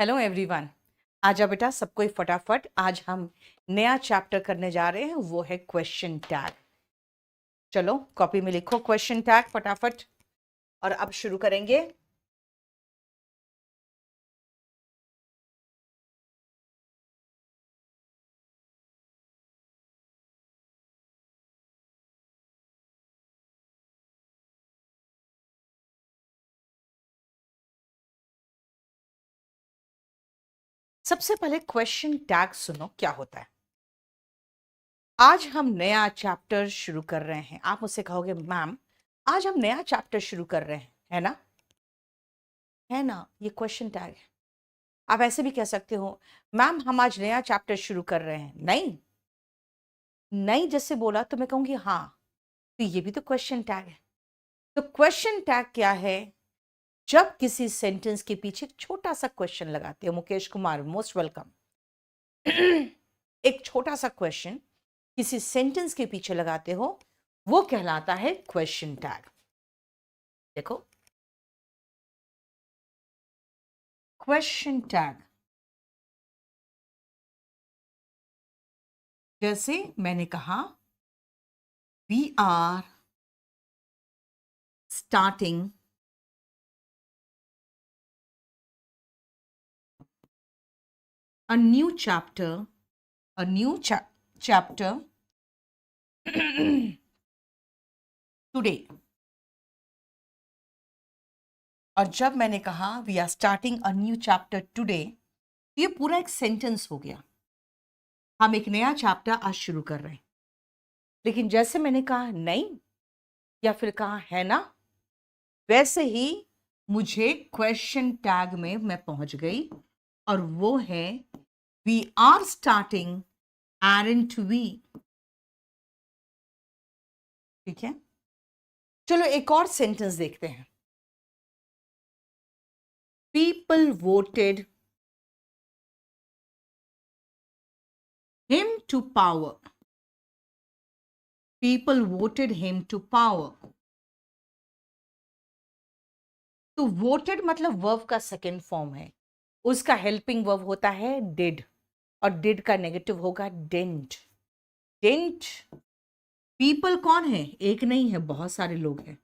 Hello everyone. आजा बेटा सब कोई फटाफट, आज हम नया चैप्टर करने जा रहे हैं, वो है क्वेश्चन टैग। चलो कॉपी में लिखो क्वेश्चन टैग फटाफट और अब शुरू करेंगे। सबसे पहले क्वेश्चन टैग सुनो क्या होता है। आज हम नया चैप्टर शुरू कर रहे हैं। आप मुझसे कहोगे मैम आज हम नया चैप्टर शुरू कर रहे हैं, है ना? है ना, ये क्वेश्चन टैग है। आप ऐसे भी कह सकते हो मैम हम आज नया चैप्टर शुरू कर रहे हैं। नहीं नहीं जैसे बोला तो मैं कहूंगी हाँ, तो ये भी तो क्वेश्चन टैग है। तो क्वेश्चन टैग क्या है? जब किसी सेंटेंस के पीछे एक छोटा सा क्वेश्चन लगाते हो। Mukesh Kumar most welcome. एक छोटा सा क्वेश्चन किसी सेंटेंस के पीछे लगाते हो, वो कहलाता है क्वेश्चन टैग। देखो क्वेश्चन टैग, जैसे मैंने कहा we are starting a new chapter, a new chapter today। और जब मैंने कहा we are starting a new chapter today, ये पूरा एक सेंटेंस हो गया। हम एक नया चैप्टर आज शुरू कर रहे हैं। लेकिन जैसे मैंने कहा नहीं या फिर कहा है ना, वैसे ही मुझे क्वेश्चन टैग में मैं पहुंच गई और वो है वी आर स्टार्टिंग एरंट वी। ठीक है, चलो एक और सेंटेंस देखते हैं। People voted him to power। People voted him to power। तो वोटेड मतलब वर्ब का सेकेंड फॉर्म है, उसका हेल्पिंग वर्ब होता है डिड, और डिड का नेगेटिव होगा डिडंट। डिडंट। पीपल कौन है? एक नहीं है, बहुत सारे लोग हैं।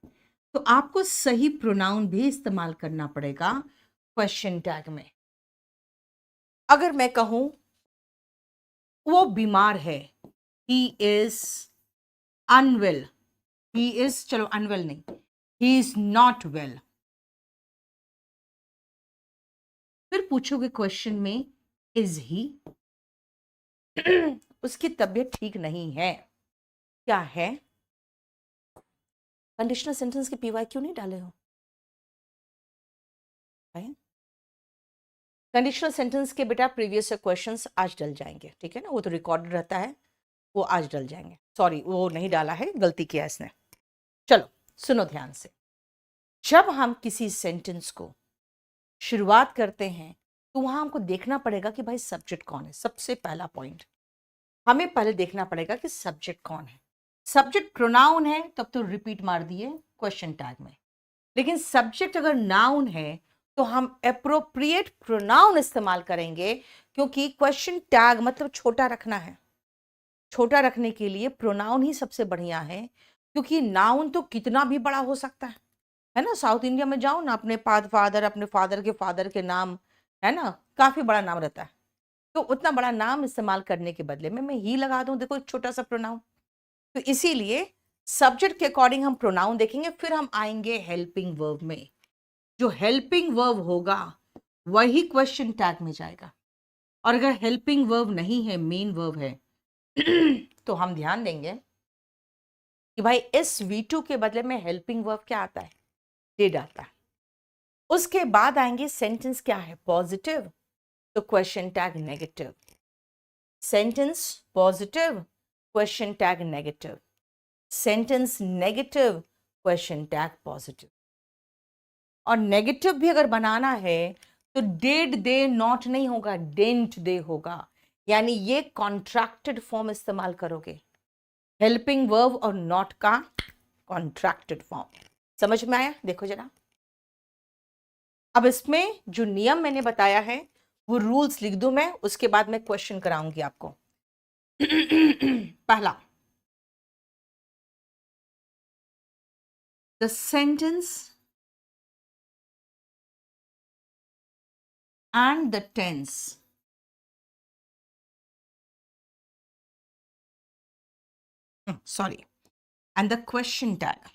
तो आपको सही प्रोनाउन भी इस्तेमाल करना पड़ेगा क्वेश्चन टैग में। अगर मैं कहूं वो बीमार है, he is unwell, he is, चलो अनवेल नहीं, ही इज नॉट वेल। फिर पूछोगे क्वेश्चन में इज ही, उसकी तबीयत ठीक नहीं है। क्या है? कंडीशनल सेंटेंस के पीवाई क्यों नहीं डाले हो? कंडीशनल सेंटेंस के बेटा प्रीवियस क्वेश्चंस आज डल जाएंगे, ठीक है ना, वो तो रिकॉर्डेड रहता है, वो आज डल जाएंगे। सॉरी वो नहीं डाला है, गलती किया इसने। चलो सुनो ध्यान से। जब हम किसी सेंटेंस को शुरुआत करते हैं तो वहां हमको देखना पड़ेगा कि भाई सब्जेक्ट कौन है। सबसे पहला पॉइंट हमें पहले देखना पड़ेगा कि सब्जेक्ट कौन है। सब्जेक्ट प्रोनाउन है तब तो रिपीट मार दिए क्वेश्चन टैग में, लेकिन सब्जेक्ट अगर नाउन है तो हम एप्रोप्रिएट प्रोनाउन इस्तेमाल करेंगे, क्योंकि क्वेश्चन टैग मतलब छोटा रखना है। छोटा रखने के लिए प्रोनाउन ही सबसे बढ़िया है, क्योंकि नाउन तो कितना भी बड़ा हो सकता है ना। साउथ इंडिया में जाओ ना, अपने फादर, अपने फादर के नाम, है ना, काफी बड़ा नाम रहता है। तो उतना बड़ा नाम इस्तेमाल करने के बदले में मैं ही लगा दूं, देखो एक छोटा सा प्रोनाउन। तो इसीलिए सब्जेक्ट के अकॉर्डिंग हम प्रोनाउन देखेंगे, फिर हम आएंगे हेल्पिंग वर्ब में। जो हेल्पिंग वर्ब होगा वही क्वेश्चन टैग में जाएगा, और अगर हेल्पिंग वर्ब नहीं है, मेन वर्ब है, तो हम ध्यान देंगे कि भाई इस V2 के बदले में हेल्पिंग वर्ब क्या आता है? डिड आता है। उसके बाद आएंगे सेंटेंस क्या है? पॉजिटिव, तो question tag negative. Sentence positive, question tag negative. Sentence negative, question tag positive. और नेगेटिव भी अगर बनाना है तो डिड दे नॉट नहीं होगा, डिडंट दे होगा, यानी ये कॉन्ट्रैक्टेड फॉर्म इस्तेमाल करोगे। हेल्पिंग वर्ब और नॉट का कॉन्ट्रैक्टेड फॉर्म। समझ में आया? देखो जरा, अब इसमें जो नियम मैंने बताया है वो रूल्स लिख दूं मैं, उसके बाद मैं क्वेश्चन कराऊंगी आपको। पहला, the sentence and the tense sorry and the question tag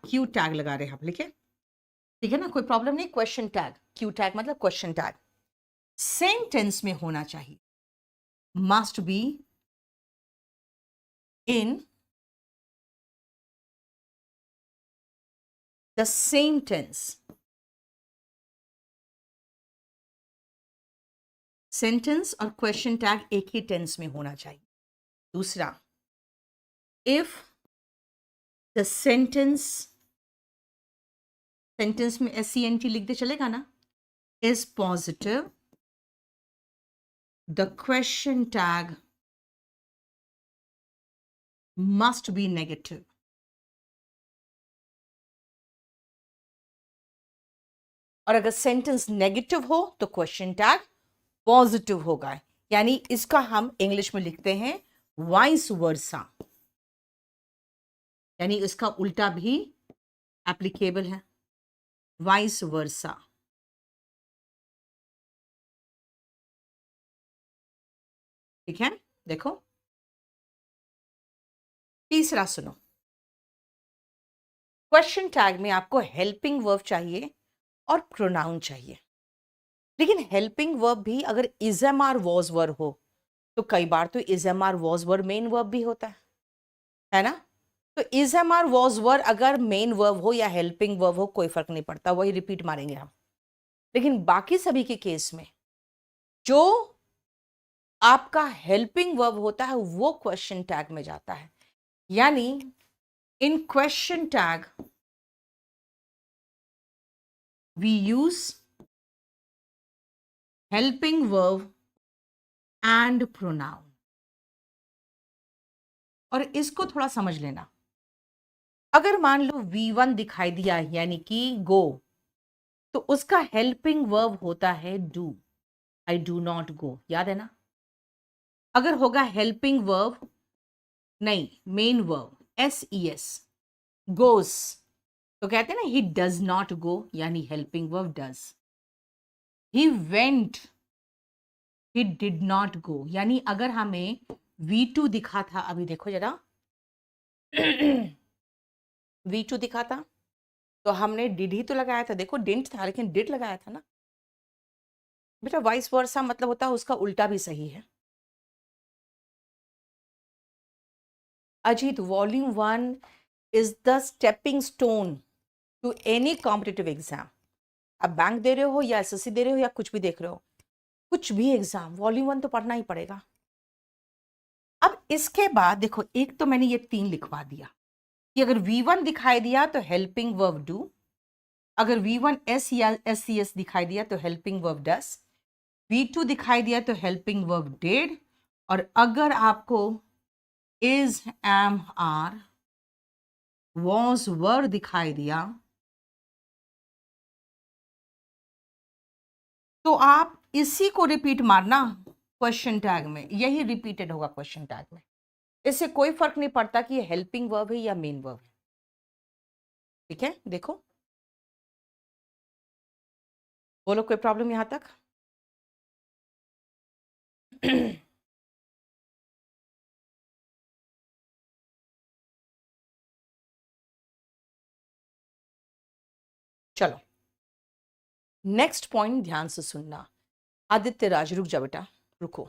Q tag लगा रहे हैं आप, लिखे ठीक है ना, कोई प्रॉब्लम नहीं। क्वेश्चन टैग, क्यू टैग मतलब क्वेश्चन टैग सेम टेंस में होना चाहिए, must be in the same tense. Sentence और क्वेश्चन टैग एक ही टेंस में होना चाहिए। दूसरा, इफ द सेंटेंस में SENT लिख दे चलेगा ना, is positive, the question tag must be negative। और अगर सेंटेंस नेगेटिव हो तो क्वेश्चन टैग पॉजिटिव होगा, यानी इसका हम इंग्लिश में लिखते हैं वाइस वर्सा, यानी इसका उल्टा भी एप्लीकेबल है, वाइस वर्सा। ठीक है, देखो तीसरा सुनो, क्वेश्चन टैग में आपको हेल्पिंग वर्ब चाहिए और प्रोनाउन चाहिए, लेकिन हेल्पिंग वर्ब भी अगर is am are was verb हो तो कई बार तो is am are was verb main verb भी होता है ना। तो is am are was verb अगर मेन वर्ब हो या हेल्पिंग वर्ब हो कोई फर्क नहीं पड़ता, वही रिपीट मारेंगे हम। लेकिन बाकी सभी के केस में जो आपका हेल्पिंग वर्ब होता है वो क्वेश्चन टैग में जाता है, यानी in question tag we use helping verb and pronoun. और इसको थोड़ा समझ लेना, अगर मान लो V1 दिखाई दिया यानी कि गो, तो उसका हेल्पिंग वर्ब होता है do, I do not go, याद है ना। अगर होगा हेल्पिंग वर्ब नहीं मेन वर्ब SES गोस, तो कहते हैं ना ही डज नॉट गो, यानी helping verb does. He went, he did not go, यानी अगर हमें V2 दिखा था, अभी देखो जरा V2 दिखा था तो हमने डिड ही तो लगाया था, देखो डिडंट था लेकिन डिड लगाया था ना बेटा। वाइस वर्सा मतलब होता है उसका उल्टा भी सही है। Ajit, volume 1 is the stepping stone to any competitive exam. आप बैंक दे रहे हो या SSC दे रहे हो या कुछ भी देख रहे हो, कुछ भी एग्जाम वॉल्यूम 1 तो पढ़ना ही पड़ेगा। अब इसके बाद देखो, एक तो मैंने ये 3 लिखवा दिया कि अगर V1 दिखाई दिया तो हेल्पिंग वर्ब डू, अगर V1 S या SCS दिखाई दिया तो हेल्पिंग वर्ब डस, V2 दिखाई दिया तो हेल्पिंग वर्ब डिड, और अगर आपको is am are was verb दिखाई दिया तो आप इसी को रिपीट मारना क्वेश्चन टैग में, यही रिपीटेड होगा क्वेश्चन टैग में। इससे कोई फर्क नहीं पड़ता कि ये हेल्पिंग वर्ब है या मेन वर्ब है। ठीक है, देखो बोलो कोई प्रॉब्लम यहां तक? चलो नेक्स्ट पॉइंट ध्यान से सुनना। आदित्य राज, रुक जा बेटा, रुको,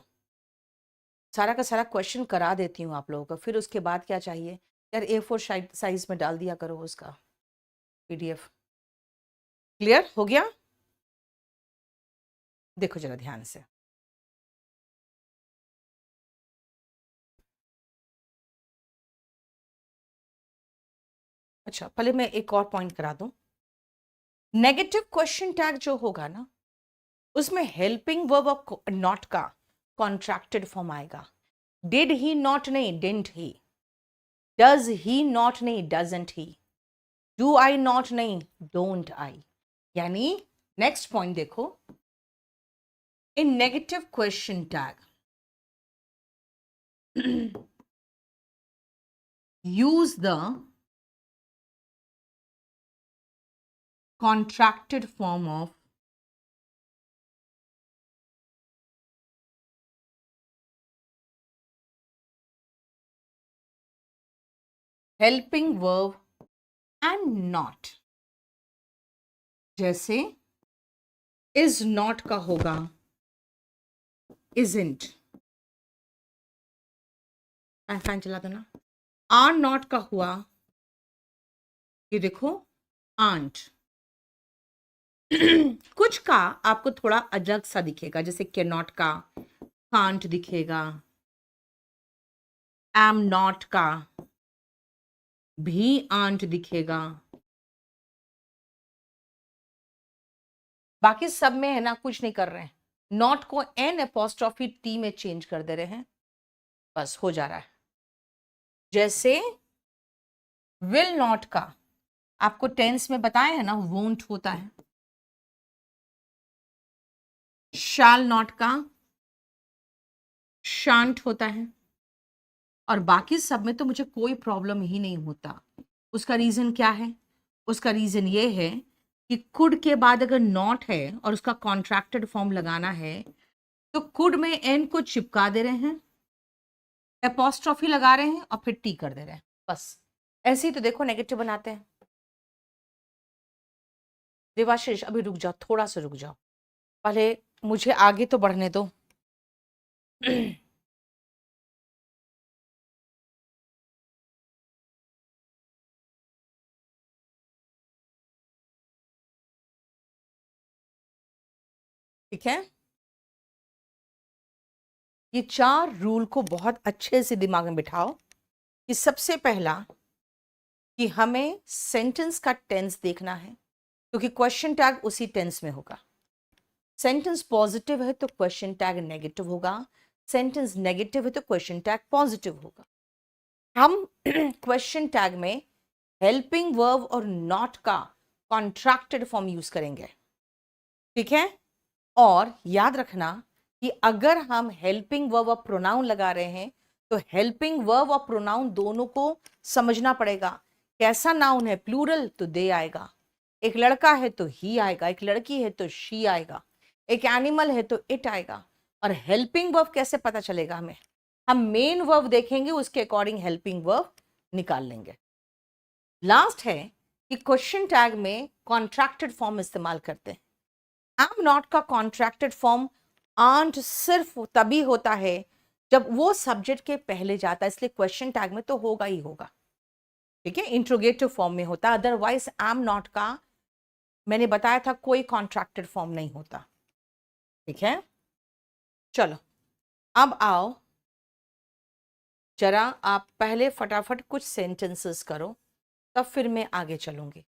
सारा का सारा क्वेश्चन करा देती हूँ आप लोगों को, फिर उसके बाद क्या चाहिए यार, A4 साइज में डाल दिया करो उसका PDF। क्लियर हो गया? देखो जरा ध्यान से, अच्छा पहले मैं एक और पॉइंट करा दूं। नेगेटिव क्वेश्चन टैग जो होगा ना उसमें हेल्पिंग वर्ब और नॉट का कॉन्ट्रैक्टेड फॉर्म आएगा। डिड ही नॉट नहीं didn't he, does he not नहीं doesn't he, do I not नहीं डोंट आई, यानी नेक्स्ट पॉइंट देखो, in negative question tag use the contracted form of helping verb and not। जैसे is not का होगा isn't, fan चला दो ना। are not का हुआ, ये देखो aren't। कुछ का आपको थोड़ा अलग सा दिखेगा, जैसे cannot का can't दिखेगा, am not का भी aren't दिखेगा। बाकी सब में है ना, कुछ नहीं कर रहे हैं, नॉट को एन एपोस्ट्रॉफी टी में चेंज कर दे रहे हैं, बस हो जा रहा है। जैसे विल नॉट का आपको टेंस में बताया है ना, वोंट होता है। शैल नॉट का शांट होता है। और बाकी सब में तो मुझे कोई प्रॉब्लम ही नहीं होता। उसका रीजन क्या है? उसका रीजन ये है कि कुड के बाद अगर नॉट है और उसका कॉन्ट्रैक्टेड फॉर्म लगाना है तो कुड में एन को चिपका दे रहे हैं, एपोस्ट्रॉफी लगा रहे हैं और फिर टी कर दे रहे हैं, बस। ऐसे ही तो देखो नेगेटिव बनाते हैं। देवाशीष अभी रुक जाओ, थोड़ा सा रुक जाओ, पहले मुझे आगे तो बढ़ने दो। ठीक है, ये 4 रूल को बहुत अच्छे से दिमाग में बिठाओ कि सबसे पहला कि हमें सेंटेंस का टेंस देखना है, क्योंकि क्वेश्चन टैग उसी टेंस में होगा। सेंटेंस पॉजिटिव है तो क्वेश्चन टैग नेगेटिव होगा, सेंटेंस नेगेटिव है तो क्वेश्चन टैग पॉजिटिव होगा। हम क्वेश्चन टैग में हेल्पिंग वर्ब और नॉट का कॉन्ट्रैक्टेड फॉर्म यूज करेंगे, ठीक है। और याद रखना कि अगर हम हेल्पिंग वर्ब और प्रोनाउन लगा रहे हैं तो हेल्पिंग वर्ब और प्रोनाउन दोनों को समझना पड़ेगा। कैसा नाउन है, प्लूरल तो दे आएगा, एक लड़का है तो ही आएगा, एक लड़की है तो शी आएगा, एक एनिमल है तो इट आएगा। और हेल्पिंग वर्ब कैसे पता चलेगा हमें? हम मेन वर्ब देखेंगे, उसके अकॉर्डिंग हेल्पिंग वर्ब निकाल लेंगे। लास्ट है कि क्वेश्चन टैग में कॉन्ट्रैक्टेड फॉर्म इस्तेमाल करते हैं। एम नॉट का कॉन्ट्रैक्टेड फॉर्म आंट सिर्फ तभी होता है जब वो सब्जेक्ट के पहले जाता है, इसलिए क्वेश्चन टैग में तो होगा ही होगा, ठीक है, इंट्रोगेटिव फॉर्म में होता है। अदरवाइज एम नॉट का मैंने बताया था कोई कॉन्ट्रैक्टेड फॉर्म नहीं होता, ठीक है। चलो अब आओ जरा आप पहले फटाफट कुछ सेंटेंसेस करो, तब फिर मैं आगे चलूंगी।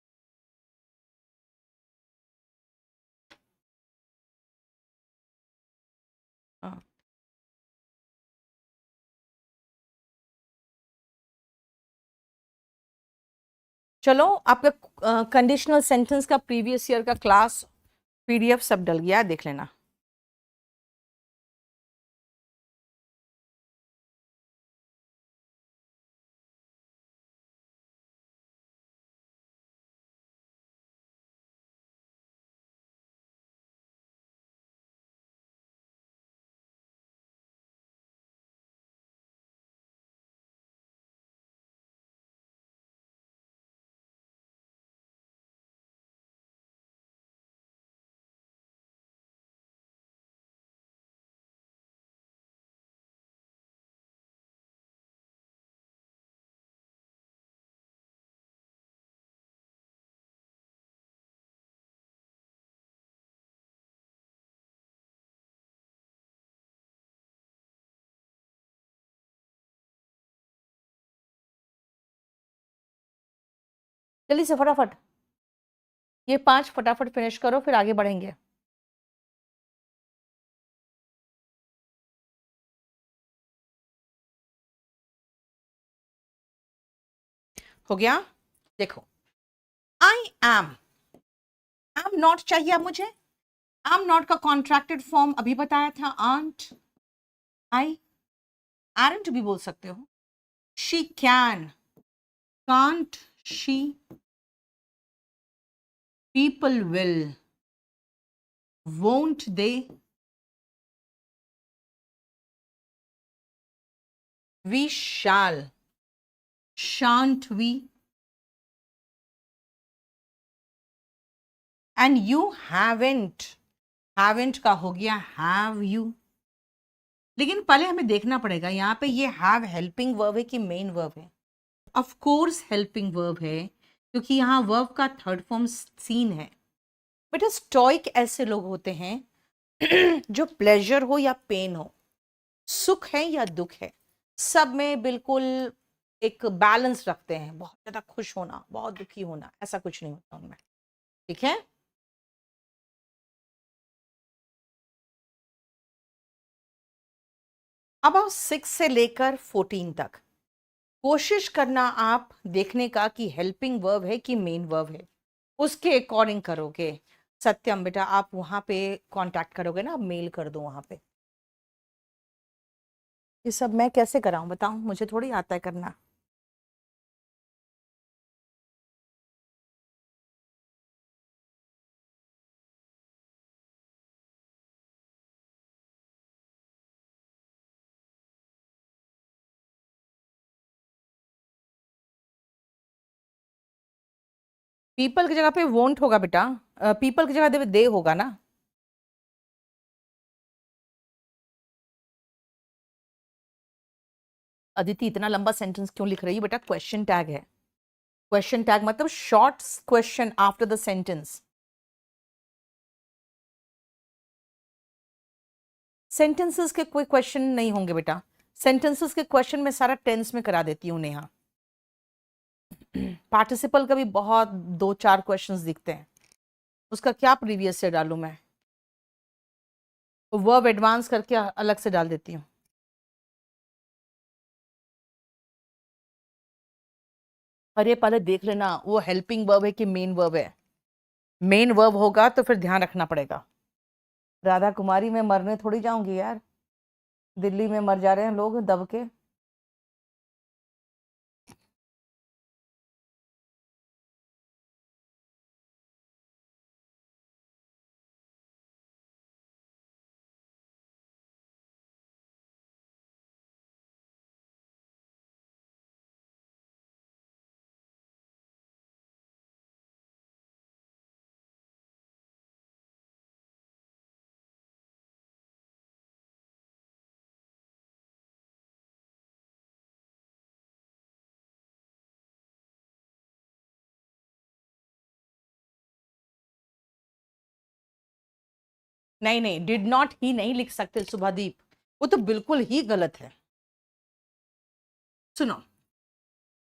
हाँ, चलो आपका कंडीशनल सेंटेंस का प्रीवियस ईयर का क्लास पीडीएफ सब डल गया, देख लेना। जल्दी से फटाफट ये 5 फटाफट फिनिश करो, फिर आगे बढ़ेंगे। हो गया? देखो, आई एम एम नॉट चाहिए अब मुझे। एम नॉट का कॉन्ट्रैक्टेड फॉर्म अभी बताया था, आंट, आई, आरंट भी बोल सकते हो। She can, can't, she, people will, won't they, we shall, shan't we, and you haven't, haven't का हो गया have you। लेकिन पहले हमें देखना पड़ेगा यहाँ पे ये have हेल्पिंग वर्ब है कि मेन वर्ब है। ऑफ कोर्स हेल्पिंग वर्ब है, क्योंकि यहाँ वर्ब का थर्ड फॉर्म सीन है। बेटा स्टोइक ऐसे लोग होते हैं जो प्लेजर हो या पेन हो, सुख है या दुख है, सब में बिल्कुल एक बैलेंस रखते हैं। बहुत ज्यादा खुश होना, बहुत दुखी होना, ऐसा कुछ नहीं होता उनमें। ठीक है, अब आप 6 से लेकर 14 तक कोशिश करना आप देखने का कि हेल्पिंग वर्ब है कि मेन वर्ब है, उसके अकॉर्डिंग करोगे। सत्यम बेटा आप वहां पे कांटेक्ट करोगे ना, मेल कर दो वहां पे। ये सब मैं कैसे कराऊं बताऊं, मुझे थोड़ी आता है करना। पीपल की जगह पे वोंट होगा बेटा, पीपल की जगह दे होगा ना। अदिति इतना लंबा सेंटेंस क्यों लिख रही है बेटा, क्वेश्चन टैग है। क्वेश्चन टैग मतलब short question after the sentence. Sentences के कोई क्वेश्चन नहीं होंगे बेटा, सेंटेंसेस के क्वेश्चन में सारा टेंस में करा देती हूँ नेहा। पार्टिसिपल का भी बहुत 2-4 क्वेश्चंस दिखते हैं, उसका क्या प्रीवियस से डालूं मैं, वर्ब एडवांस करके अलग से डाल देती हूँ। अरे पहले देख लेना वो हेल्पिंग वर्ब है कि मेन वर्ब है। मेन वर्ब होगा तो फिर ध्यान रखना पड़ेगा। राधा कुमारी में मरने थोड़ी जाऊंगी यार, दिल्ली में मर जा रहे हैं लोग दब के। नहीं नहीं, डिड नॉट ही नहीं लिख सकते सुभादीप, वो तो बिल्कुल ही गलत है। सुनो,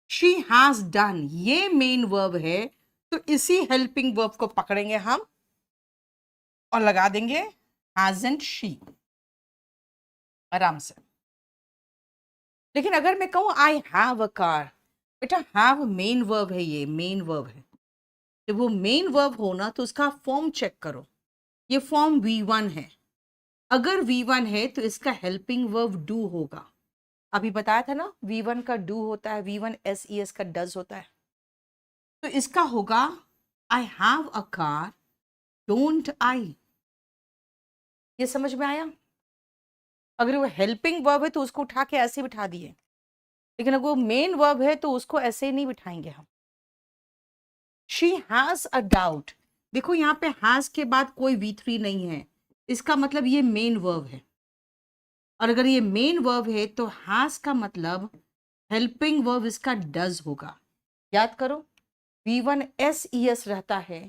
शी हैज डन ये मेन वर्ब है, तो इसी हेल्पिंग वर्ब को पकड़ेंगे हम और लगा देंगे हैजंट शी, आराम से। लेकिन अगर मैं कहूं आई हैव अ कार, बेटा हैव मेन वर्ब है, ये मेन वर्ब है। जब वो मेन वर्ब हो ना तो उसका फॉर्म चेक करो, ये फॉर्म V1 है। अगर V1 है तो इसका हेल्पिंग वर्ब डू होगा। अभी बताया था ना V1 का डू होता है, V1 SES का डज होता है। तो इसका होगा I have a car, don't I. ये समझ में आया? अगर वो हेल्पिंग वर्ब है तो उसको उठा के ऐसे बिठा दिए, लेकिन अगर वो मेन वर्ब है तो उसको ऐसे ही नहीं बिठाएंगे हम। शी हैज अ डाउट, देखो यहाँ पे हैज के बाद कोई V3 नहीं है, इसका मतलब ये मेन वर्ब है। और अगर ये मेन वर्ब है तो हैज का मतलब हेल्पिंग वर्ब इसका डज होगा। याद करो, V1 SES रहता है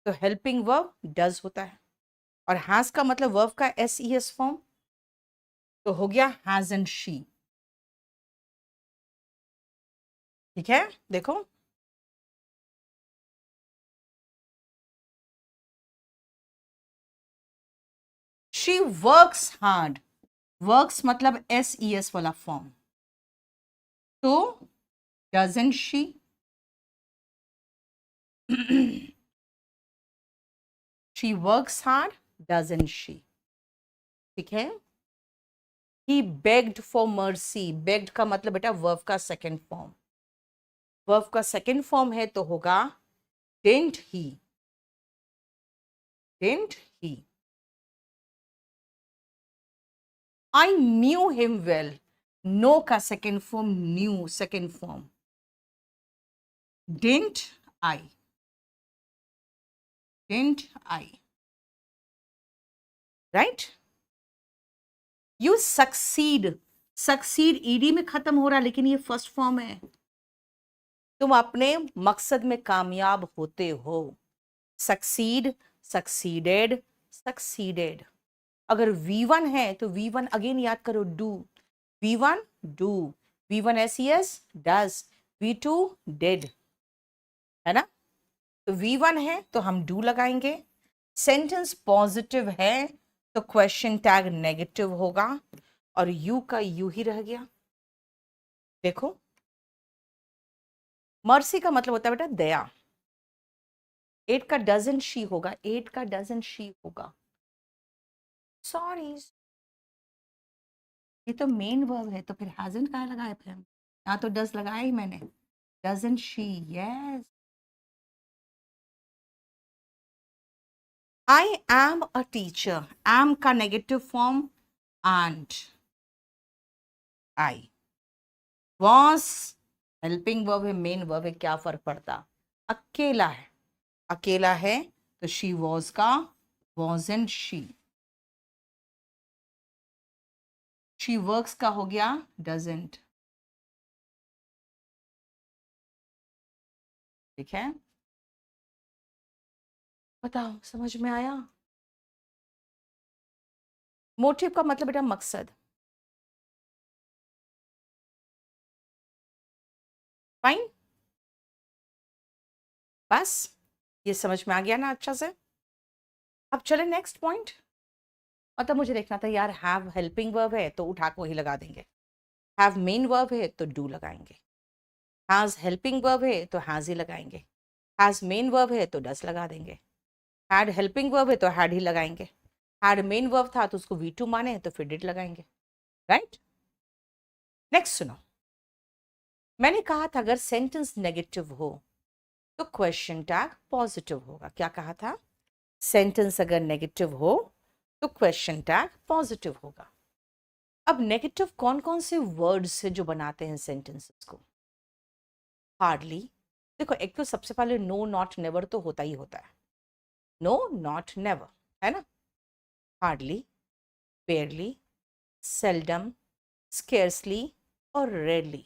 तो हेल्पिंग वर्ब डज होता है, और हैज का मतलब वर्ब का SES फॉर्म, तो हो गया हैज एंड शी। ठीक है, देखो शी वर्क्स हार्ड, वर्क्स मतलब SES वाला फॉर्म, तो doesn't she. She works hard, doesn't she. ठीक है। He begged for mercy, begged का मतलब बेटा वर्ब का सेकेंड फॉर्म, वर्ब का सेकेंड फॉर्म है तो होगा didn't he, didn't he. I knew him well, know का second form knew, second form didn't I, didn't I, right. You succeed, succeed ED में खत्म हो रहा है लेकिन ये फर्स्ट फॉर्म है, तुम अपने मकसद में कामयाब होते हो। Succeed, succeeded, succeeded. अगर V1 है तो V1 अगेन याद करो do, V1 do, V1 SES does, V2 did, है ना। तो V1 है तो हम डू लगाएंगे। सेंटेंस पॉजिटिव है तो क्वेश्चन टैग नेगेटिव होगा और यू का यू ही रह गया। देखो मर्सी का मतलब होता है बेटा दया, 8 का डजंट शी होगा, 8 का डजंट शी होगा। सॉरी, ये तो मेन वर्ब है तो फिर हैजंट कहाँ लगाया, फिर यहाँ तो डज लगाया ही मैंने, doesn't she, yes. I am a teacher, am का negative form and, I was helping verb है, मेन वर्ब है, क्या फर्क पड़ता। अकेला है, अकेला है तो शी वॉज का वॉजंट शी, शी वर्क्स का हो गया डजंट। ठीक है, बताओ समझ में आया। मोटिव का मतलब बेटा मकसद, फाइन, बस ये समझ में आ गया ना अच्छा से। अब चले नेक्स्ट पॉइंट। मतलब मुझे देखना था यार, हैव हेल्पिंग वर्ब है तो उठा के वही लगा देंगे, हैव मेन वर्ब है तो डू लगाएंगे, हैज हेल्पिंग वर्ब है तो हैज ही लगाएंगे, हैज मेन वर्ब है तो डस लगा देंगे, हैड हेल्पिंग वर्ब है तो हैड ही लगाएंगे, हैड मेन वर्ब था तो उसको V2 माने तो फिर डिड लगाएंगे, राइट। नेक्स्ट सुनो, मैंने कहा था अगर सेंटेंस नेगेटिव हो तो क्वेश्चन टैग पॉजिटिव होगा। क्या कहा था, सेंटेंस अगर नेगेटिव हो तो क्वेश्चन टैग पॉजिटिव होगा। अब नेगेटिव कौन कौन से वर्ड्स है जो बनाते हैं सेंटेंसेस को, हार्डली। देखो एक तो सबसे पहले नो नॉट नेवर तो होता ही होता है, नो नॉट नेवर, है ना। हार्डली, बेयरली, सेल्डम, स्केर्सली और रेयरली,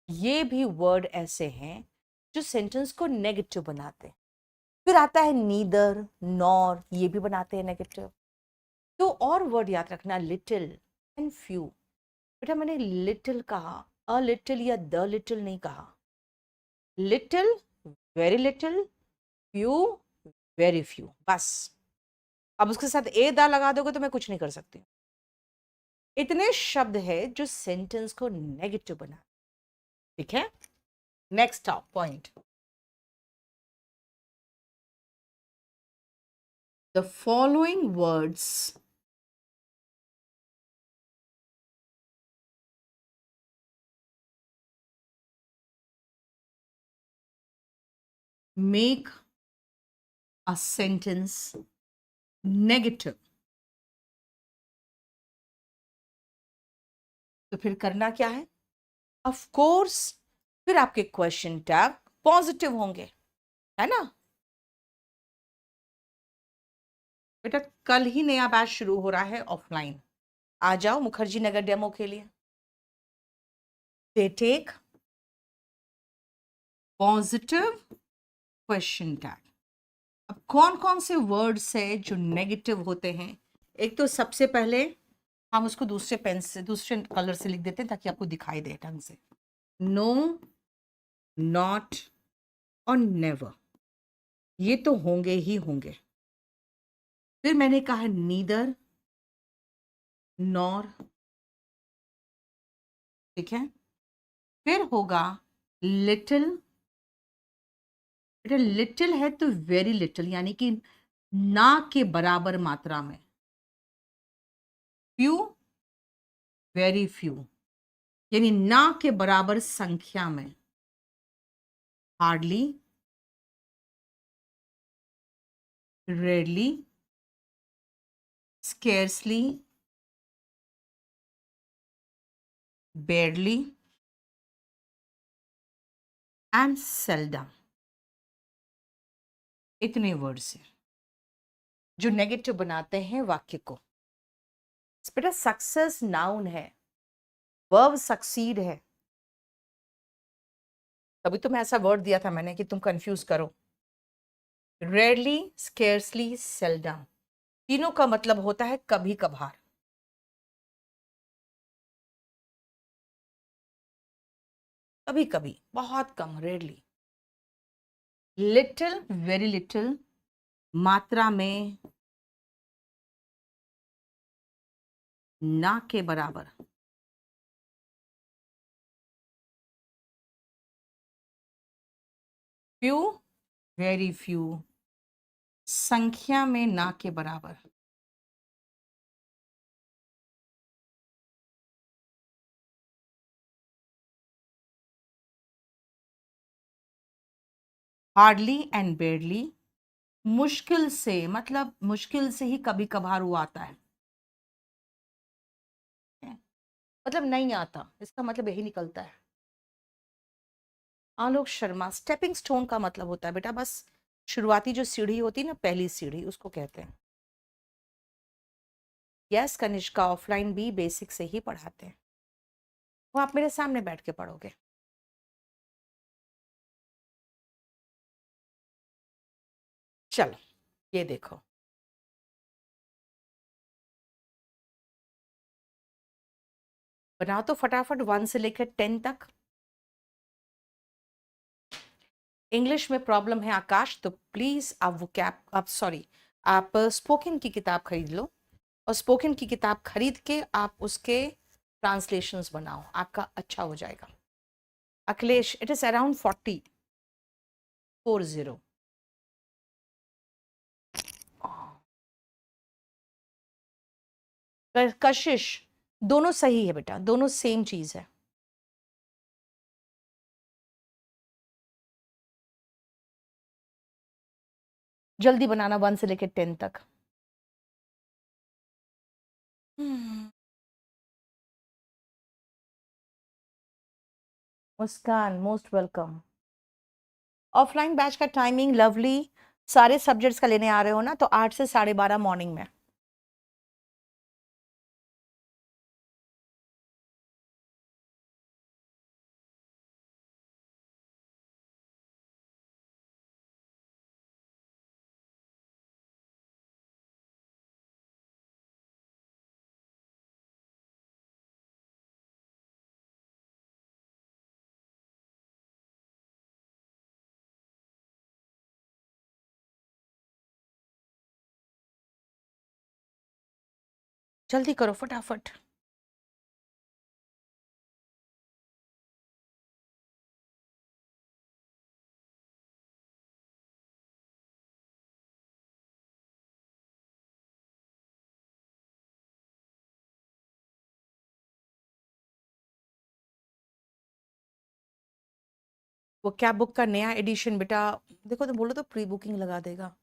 ये भी वर्ड ऐसे हैं जो सेंटेंस को नेगेटिव बनाते हैं। फिर आता है नीदर, नॉर, ये भी बनाते हैं नेगेटिव। तो और वर्ड याद रखना, लिटिल एंड फ्यू। बेटा मैंने लिटिल कहा, अ लिटिल या द लिटिल नहीं कहा, little, very little, few, very few, बस। अब उसके साथ ए दा लगा दोगे तो मैं कुछ नहीं कर सकती। इतने शब्द है जो सेंटेंस को नेगेटिव बना, ठीक है। Next point, the following words make a sentence negative। तो फिर करना क्या है, ऑफ कोर्स फिर आपके क्वेश्चन टैग पॉजिटिव होंगे, है ना। बेटा कल ही नया बैच शुरू हो रहा है ऑफलाइन, आ जाओ मुखर्जी नगर डेमो के लिए। They take positive question tag. अब कौन कौन से वर्ड्स है जो नेगेटिव होते हैं, एक तो सबसे पहले हम उसको दूसरे पेन से, दूसरे कलर से लिख देते हैं ताकि आपको दिखाई दे ढंग से। नो, नॉट और नेवर, ये तो होंगे ही होंगे। फिर मैंने कहा नीदर, नॉर, ठीक है। फिर होगा लिटिल, बेटा लिटिल है तो वेरी लिटिल, यानी कि ना के बराबर मात्रा में, फ्यू, वेरी फ्यू, यानी ना के बराबर संख्या में, hardly, rarely, scarcely, barely and seldom, इतने वर्ड्स हैं जो नेगेटिव बनाते हैं वाक्य को। बेटा सक्सेस नाउन है, वर्ब सक्सीड है, तभी तो मैं ऐसा वर्ड दिया था मैंने कि तुम कंफ्यूज करो। रेयरली, स्केर्सली, सेल्डम, तीनों का मतलब होता है कभी कभार। कभी कभी, बहुत कम, रेयरली। लिटिल, वेरी लिटिल, मात्रा में, ना के बराबर। फ्यू, वेरी फ्यू, संख्या में ना के बराबर। हार्डली एंड बेयरली, मुश्किल से, मतलब मुश्किल से ही कभी कभार वो आता है, मतलब नहीं आता, इसका मतलब यही निकलता है। आलोक शर्मा, स्टेपिंग स्टोन का मतलब होता है बेटा बस शुरुआती जो सीढ़ी होती है ना, पहली सीढ़ी, उसको कहते हैं। यस कनिष्का, ऑफलाइन भी बेसिक से ही पढ़ाते हैं, वो आप मेरे सामने बैठ के पढ़ोगे। चलो ये देखो, बनाओ तो फटाफट 1 से लेकर 10 तक। इंग्लिश में प्रॉब्लम है आकाश, तो प्लीज आप वो कैप, आप सॉरी, आप स्पोकन की किताब खरीद लो, और स्पोकन की किताब खरीद के आप उसके ट्रांसलेशंस बनाओ, आपका अच्छा हो जाएगा। Akhilesh, it is around 40। कशिश, दोनों सही है बेटा, दोनों सेम चीज है। जल्दी बनाना 1 से लेकर 10 तक। मुस्कान, मोस्ट वेलकम। ऑफलाइन बैच का टाइमिंग लवली, सारे सब्जेक्ट्स का लेने आ रहे हो ना, तो 8 से 12:30 मॉर्निंग में। जल्दी करो फटाफट। वो क्या बुक का नया एडिशन बेटा, देखो तो बोलो तो प्री बुकिंग लगा देगा,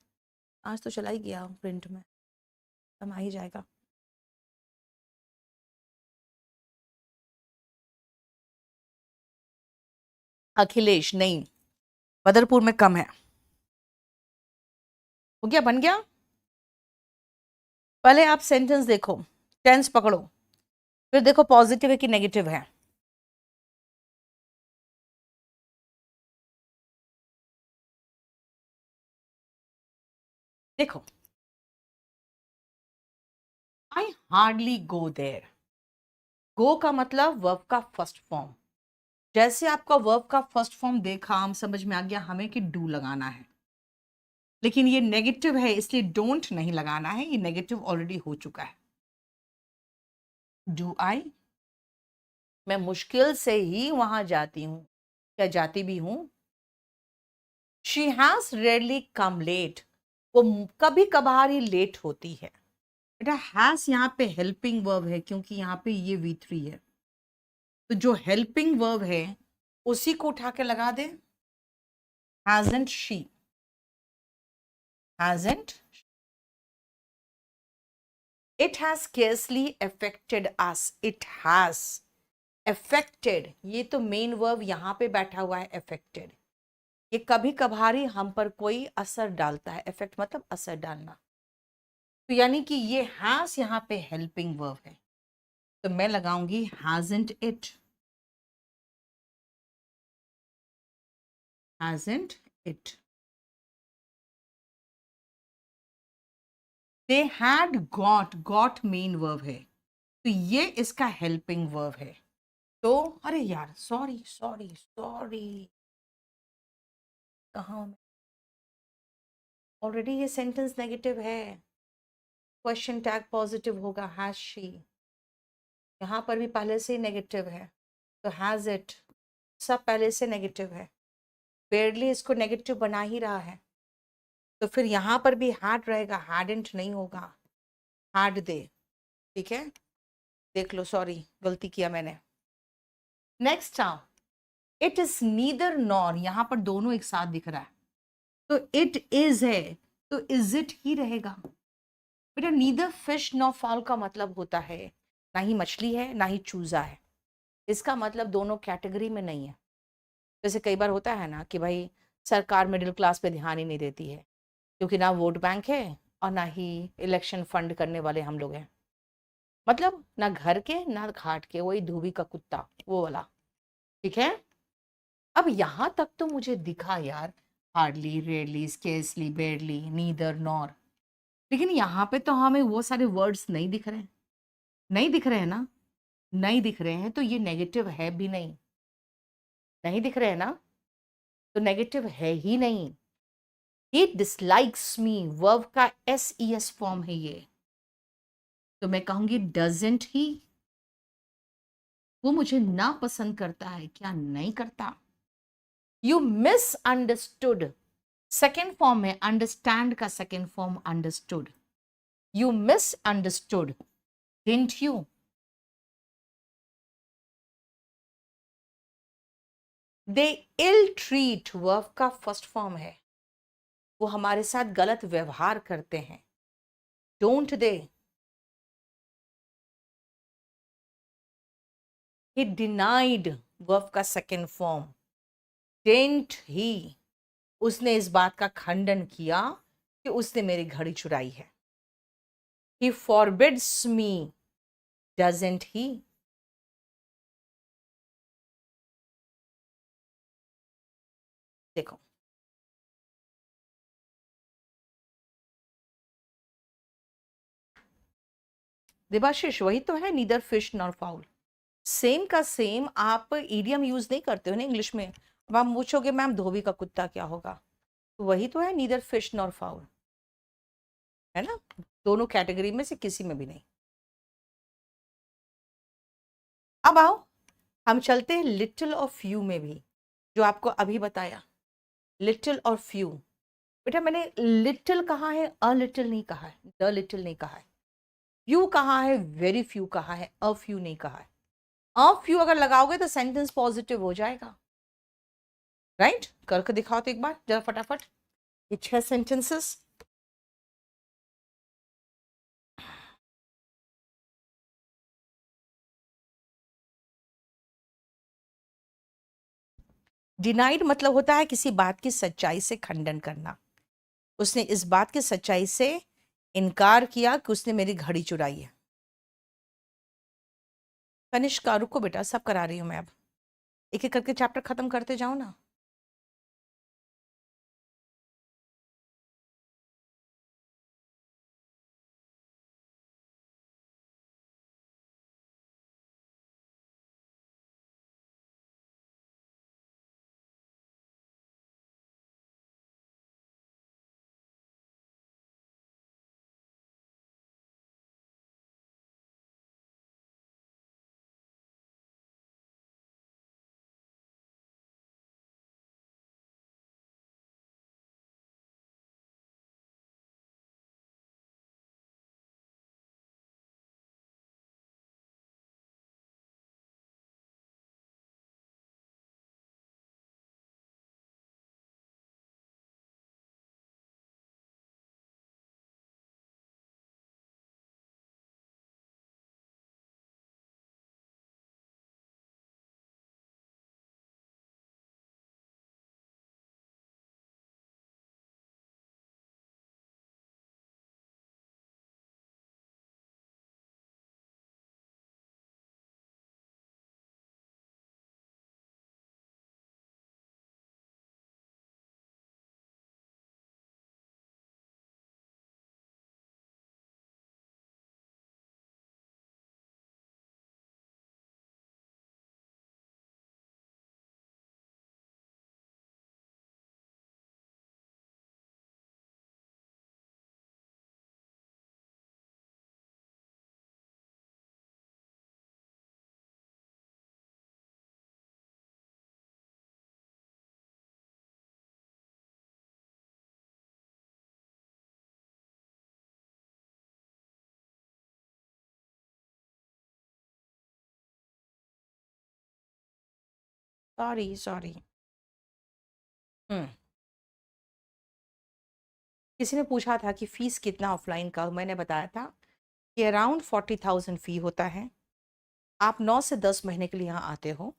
आज तो चला ही गया प्रिंट में, हम आ ही जाएगा। अखिलेश नहीं, बदरपुर में कम है। हो गया, बन गया। पहले आप सेंटेंस देखो, टेंस पकड़ो, फिर देखो पॉजिटिव है कि नेगेटिव है। देखो, आई हार्डली गो देयर, गो का मतलब वर्ब का फर्स्ट फॉर्म। जैसे आपका वर्ब का फर्स्ट फॉर्म देखा, हम समझ में आ गया हमें कि डू लगाना है, लेकिन ये नेगेटिव है इसलिए डोंट नहीं लगाना है, ये नेगेटिव ऑलरेडी हो चुका है। डू आई, मैं मुश्किल से ही वहां जाती हूँ, या जाती भी हूँ। She has rarely come late, वो कभी कभार ही लेट होती है। बेटा हैज यहाँ पे हेल्पिंग वर्ब है क्योंकि यहाँ पे ये V3 है, तो जो हेल्पिंग वर्ब है उसी को उठा के लगा दे। hasn't she, hasn't, it has scarcely affected us, it has affected, ये तो मेन वर्ब यहाँ पे बैठा हुआ है affected, ये कभी कभार ही हम पर कोई असर डालता है। इफेक्ट मतलब असर डालना, तो यानी कि ये हैज यहाँ पे हेल्पिंग वर्ब है, तो मैं लगाऊंगी hasn't it, hasn't it। they had got main verb है, तो ये इसका हेल्पिंग वर्ब है। तो अरे यार सॉरी सॉरी सॉरी, कहाँ ऑलरेडी ये सेंटेंस नेगेटिव है, क्वेश्चन टैग पॉजिटिव होगा, हैज शी, यहाँ पर भी पहले से ही नेगेटिव है, तो हैज इट, सब पहले से नेगेटिव है, बेयरली इसको नेगेटिव बना ही रहा है, तो फिर यहाँ पर भी हैड रहेगा, हैडंट नहीं होगा, हैड दे। ठीक है, देख लो, सॉरी गलती किया मैंने। नेक्स्ट आओ, इट इज नीदर नॉर, यहाँ पर दोनों एक साथ दिख रहा है, तो इट इज है तो इज इट ही रहेगा। बेटा नीदर फिश नॉर फाउल का मतलब होता है ना ही मछली है ना ही चूजा है, इसका मतलब दोनों कैटेगरी में नहीं है। जैसे कई बार होता है ना कि भाई सरकार मिडिल क्लास पे ध्यान ही नहीं देती है, क्योंकि ना वोट बैंक है और ना ही इलेक्शन फंड करने वाले हम लोग हैं, मतलब ना घर के ना घाट के, वही धोबी का कुत्ता वो वाला। ठीक है, अब यहां तक तो मुझे दिखा यार, hardly, rarely, scarcely, बेयरली, neither nor, लेकिन यहाँ पे तो हमें वो सारे वर्ड्स नहीं दिख रहे हैं, नहीं दिख रहे हैं ना, नहीं दिख रहे हैं, तो ये नेगेटिव है भी नहीं, नहीं दिख रहे हैं ना, तो नेगेटिव है ही नहीं। ही डिसलाइक्स मी, वर्ब का SES फॉर्म है ये, तो मैं कहूंगी डजंट ही, वो मुझे ना पसंद करता है क्या, नहीं करता। यू मिसअंडरस्टूड, सेकेंड फॉर्म है, अंडरस्टैंड का second form understood, you misunderstood, didn't you. They ill treat, verb का फर्स्ट फॉर्म है, वो हमारे साथ गलत व्यवहार करते हैं, don't they. He denied, verb का सेकेंड फॉर्म, डिडंट ही, उसने इस बात का खंडन किया कि उसने मेरी घड़ी चुराई है। ही फॉरबिड्स मी, डजंट ही। देखो देवाशीष, वही तो है, neither fish nor foul, same का सेम। आप ईडियम यूज नहीं करते हो ना इंग्लिश में, अब आप पूछोगे मैम धोबी का कुत्ता क्या होगा, तो वही तो है, नीदर फिश नॉर फाउल, है ना, दोनों कैटेगरी में से किसी में भी नहीं। अब आओ हम चलते हैं लिटिल और फ्यू में भी, जो आपको अभी बताया, लिटिल और फ्यू। बेटा मैंने लिटिल कहा है, अ लिटिल नहीं कहा है, द लिटिल नहीं कहा है, फ्यू कहा है, वेरी फ्यू कहा है, अ फ्यू नहीं कहा है। अ फ्यू अगर लगाओगे तो सेंटेंस पॉजिटिव हो जाएगा, राइट? करके दिखाओ तो एक बार जरा फटाफट, ये 6 सेंटेंसेस। डिनाइड मतलब होता है किसी बात की सच्चाई से खंडन करना, उसने इस बात की सच्चाई से इनकार किया कि उसने मेरी घड़ी चुराई है। कनिष्का रुको बेटा, सब करा रही हूं मैं, अब एक एक करके चैप्टर खत्म करते जाओ ना। Sorry sorry. किसी ने पूछा था कि फीस कितना ऑफलाइन का, मैंने बताया था कि अराउंड 40,000 फी होता है। आप 9 से 10 महीने के लिए यहाँ आते हो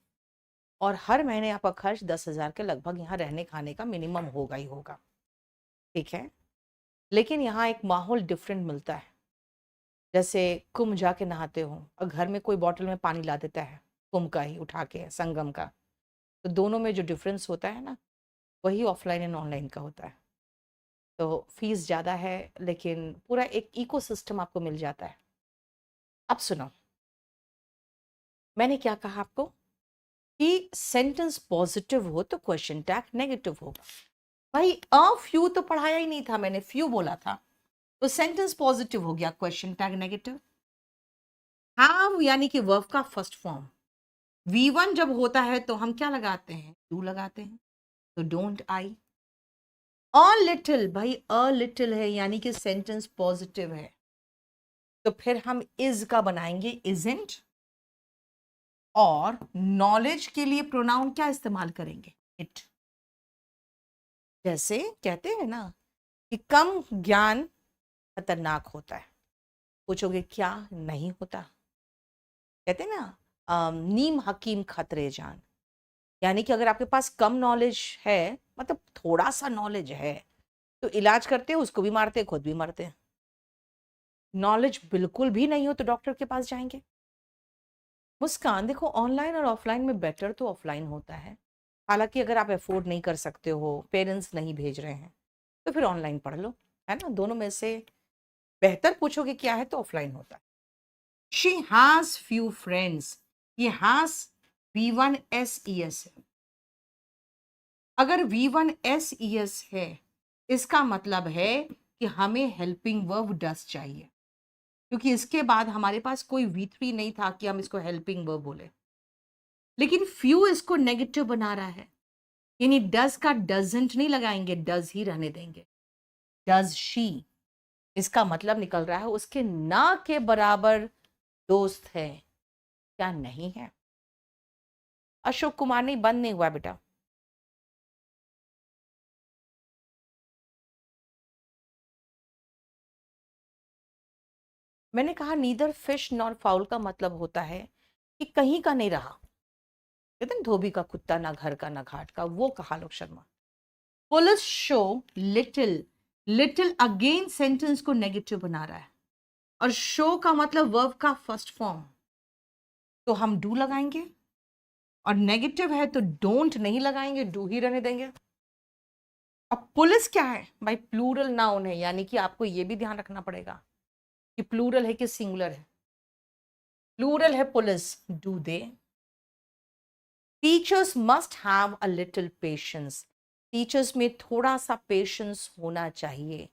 और हर महीने आपका खर्च 10,000 के लगभग यहाँ रहने खाने का मिनिमम होगा ही होगा, ठीक है। लेकिन यहाँ एक माहौल डिफरेंट मिलता है। जैसे कुंभ जाके नहाते हो और घर में कोई बॉटल में पानी ला देता है, कुंभ का ही उठा के, संगम का, तो दोनों में जो डिफरेंस होता है ना, वही ऑफलाइन एंड ऑनलाइन का होता है। तो फीस ज़्यादा है लेकिन पूरा एक इकोसिस्टम आपको मिल जाता है। अब सुनो, मैंने क्या कहा आपको कि सेंटेंस पॉजिटिव हो तो क्वेश्चन टैग नेगेटिव होगा। भाई अ फ्यू तो पढ़ाया ही नहीं था, मैंने फ्यू बोला था, तो सेंटेंस पॉजिटिव हो गया, क्वेश्चन टैग नेगेटिव। हैव यानी कि वर्ब का फर्स्ट फॉर्म, V1 जब होता है तो हम क्या लगाते हैं, डू लगाते हैं, तो डोंट आई। अ लिटिल, भाई अ लिटिल है यानी कि सेंटेंस पॉजिटिव है, तो फिर हम इज का बनाएंगे इजंट, और नॉलेज के लिए प्रोनाउन क्या इस्तेमाल करेंगे, इट। जैसे कहते हैं ना कि कम ज्ञान खतरनाक होता है, पूछोगे क्या, नहीं होता। कहते हैं ना नीम हकीम खतरे जान, यानी कि अगर आपके पास कम नॉलेज है, मतलब थोड़ा सा नॉलेज है, तो इलाज करते हैं, उसको भी मारते हैं, खुद भी मरते हैं। नॉलेज बिल्कुल भी नहीं हो तो डॉक्टर के पास जाएंगे। मुस्कान, देखो ऑनलाइन और ऑफलाइन में बेटर तो ऑफलाइन होता है। हालांकि अगर आप अफोर्ड नहीं कर सकते हो, पेरेंट्स नहीं भेज रहे हैं, तो फिर ऑनलाइन पढ़ लो, है ना। दोनों में से बेहतर पूछोगे क्या है तो ऑफलाइन होता है। शी हैज फ्यू फ्रेंड्स, ये हैज V1SES है। अगर V1SES है, इसका मतलब है कि हमें हेल्पिंग वर्ब डस चाहिए, क्योंकि इसके बाद हमारे पास कोई V3 नहीं था कि हम इसको हेल्पिंग वर्ब बोले। लेकिन फ्यू इसको नेगेटिव बना रहा है, यानी डज का डजंट नहीं लगाएंगे, डज ही रहने देंगे। डज शी, इसका मतलब निकल रहा है उसके ना के बराबर दोस्त है, क्या नहीं है। अशोक कुमार, नहीं बंद नहीं हुआ बेटा। मैंने कहा नीदर फिश नॉर फाउल का मतलब होता है कि कहीं का नहीं रहा। कहते हैं धोबी का कुत्ता, ना घर का ना घाट का, वो कहा लोक Sharma. Police show little, little again sentence को नेगेटिव बना रहा है, और शो का मतलब वर्ब का फर्स्ट फॉर्म, तो हम डू लगाएंगे, और नेगेटिव है तो डोंट नहीं लगाएंगे, डू ही रहने देंगे। अब पुलिस क्या है भाई, प्लूरल नाउन है, यानी कि आपको यह भी ध्यान रखना पड़ेगा कि प्लूरल है कि सिंगुलर है। प्लूरल है police, do they. Teachers must have a little patience, teachers में थोड़ा सा पेशेंस होना चाहिए।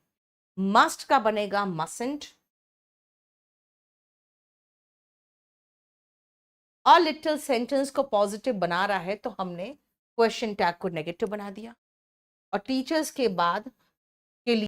मस्ट का बनेगा मसेंट। अ लिटिल सेंटेंस को पॉजिटिव बना रहा है तो हमने क्वेश्चन टैग को नेगेटिव बना दिया, और टीचर्स के बाद